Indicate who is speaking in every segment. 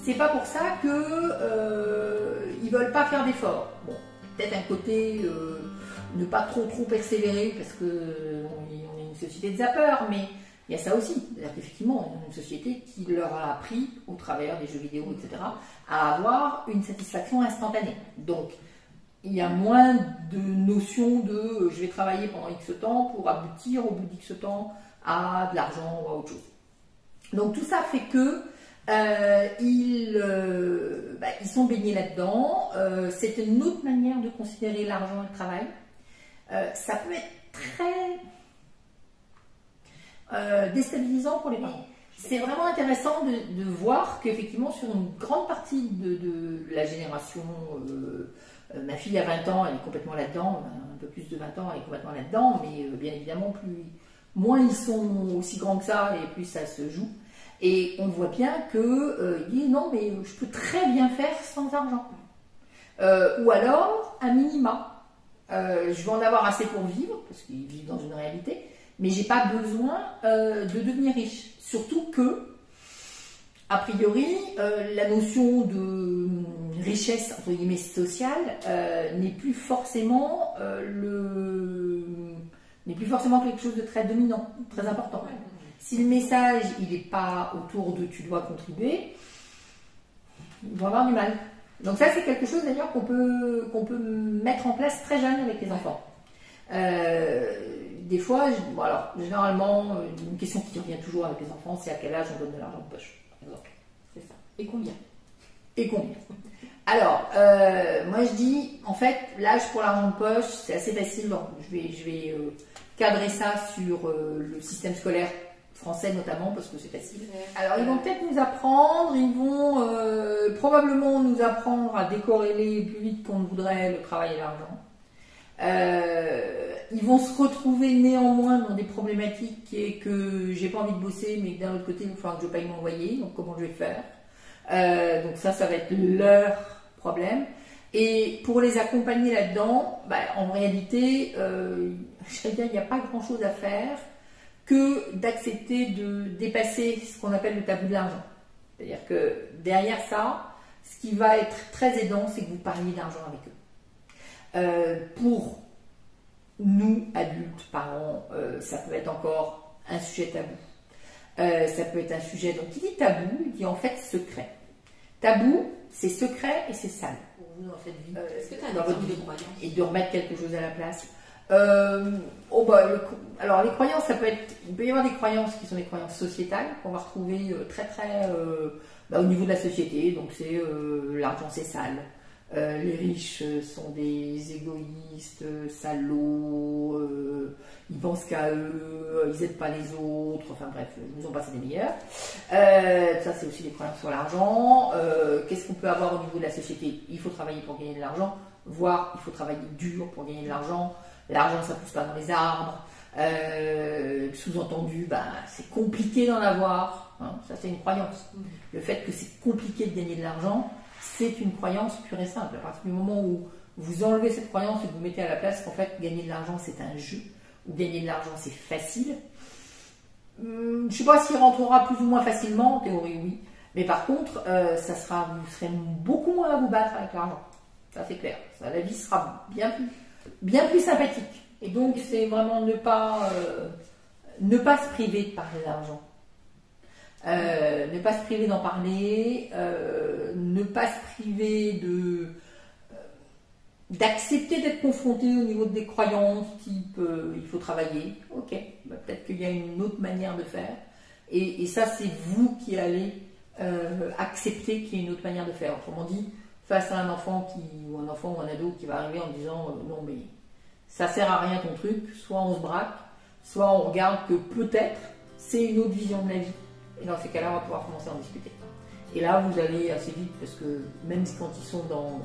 Speaker 1: c'est pas pour ça que ils veulent pas faire d'efforts. Bon, peut-être un côté ne pas trop persévérer parce que on est une société de zappeurs, mais il y a ça aussi. C'est-à-dire qu'effectivement, on est une société qui leur a appris, au travers des jeux vidéo, etc., à avoir une satisfaction instantanée. Donc, il y a moins de notion de je vais travailler pendant X temps pour aboutir au bout d'X temps à de l'argent ou à autre chose. Donc tout ça fait que ils sont baignés là-dedans. C'est une autre manière de considérer l'argent et le travail. Ça peut être très déstabilisant pour les parents. C'est vraiment intéressant de voir qu'effectivement sur une grande partie de la génération, ma fille a 20 ans, elle est complètement là-dedans, un peu plus de 20 ans, elle est complètement là-dedans, mais bien évidemment, moins ils sont aussi grands que ça et plus ça se joue. Et on voit bien qu'ils disent non, mais je peux très bien faire sans argent. Ou alors, à minima, je vais en avoir assez pour vivre, parce qu'ils vivent dans une réalité, mais j'ai pas besoin de devenir riche. Surtout que, a priori, la notion de richesse entre guillemets sociale n'est plus forcément quelque chose de très dominant, très important. Si le message il n'est pas autour de tu dois contribuer, ils vont avoir du mal. Donc ça c'est quelque chose d'ailleurs qu'on peut mettre en place très jeune avec les enfants. Des fois, alors généralement une question qui revient toujours avec les enfants, c'est à quel âge on donne de l'argent de poche, par exemple.
Speaker 2: C'est ça. Et combien?
Speaker 1: Alors, moi je dis, en fait, l'âge pour l'argent de poche, c'est assez facile. Donc, je vais cadrer ça sur le système scolaire français notamment, parce que c'est facile. Alors, ils vont peut-être nous apprendre, ils vont probablement nous apprendre à décorréler plus vite qu'on ne voudrait le travail et l'argent. Ils vont se retrouver néanmoins dans des problématiques qui est que j'ai pas envie de bosser, mais d'un autre côté, il va falloir que je paye mon loyer, donc comment je vais faire? Donc ça va être leur problème. Et pour les accompagner là-dedans, en réalité, j'allais dire, il n'y a pas grand-chose à faire que d'accepter de dépasser ce qu'on appelle le tabou de l'argent. C'est-à-dire que derrière ça, ce qui va être très aidant, c'est que vous parliez d'argent avec eux. Pour nous, adultes, parents, ça peut être encore un sujet tabou. Ça peut être un sujet, donc qui dit tabou, il dit en fait secret. Tabou, c'est secret et c'est sale pour vous dans cette vie.
Speaker 2: Est-ce que tu as un exemple de croyance?
Speaker 1: Et de remettre quelque chose à la place. Alors les croyances, il peut y avoir des croyances qui sont des croyances sociétales qu'on va retrouver très au niveau de la société. Donc c'est l'argent c'est sale. Les riches sont des égoïstes, salauds, ils pensent qu'à eux, ils n'aident pas les autres, enfin bref, ils nous ont passé des meilleurs. Ça c'est aussi des croyances sur l'argent. Qu'est-ce qu'on peut avoir au niveau de la société? Il faut travailler pour gagner de l'argent, voire il faut travailler dur pour gagner de l'argent. L'argent ça pousse pas dans les arbres. Sous-entendu, c'est compliqué d'en avoir. Hein, ça c'est une croyance. Le fait que c'est compliqué de gagner de l'argent, c'est une croyance pure et simple. À partir du moment où vous enlevez cette croyance et que vous mettez à la place qu'en fait gagner de l'argent c'est un jeu, ou gagner de l'argent c'est facile, je ne sais pas s'il rentrera plus ou moins facilement, en théorie oui, mais par contre vous serez beaucoup moins à vous battre avec l'argent. Ça c'est clair. La vie sera bien plus sympathique. Et donc c'est vraiment ne pas se priver de parler d'argent. Ne pas se priver d'en parler, ne pas se priver d'accepter d'être confronté au niveau des croyances type il faut travailler, ok, peut-être qu'il y a une autre manière de faire et ça c'est vous qui allez accepter qu'il y ait une autre manière de faire. Autrement dit, face à un enfant ou un ado qui va arriver en disant non mais ça sert à rien ton truc, soit on se braque, soit on regarde que peut-être c'est une autre vision de la vie. Et dans ces cas-là, on va pouvoir commencer à en discuter. Et là, vous allez assez vite, parce que même quand ils sont dans,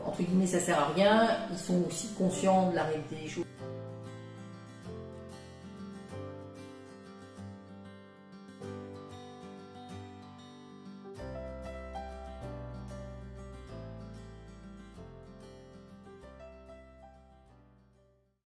Speaker 1: entre guillemets, ça sert à rien, ils sont aussi conscients de la réalité des choses.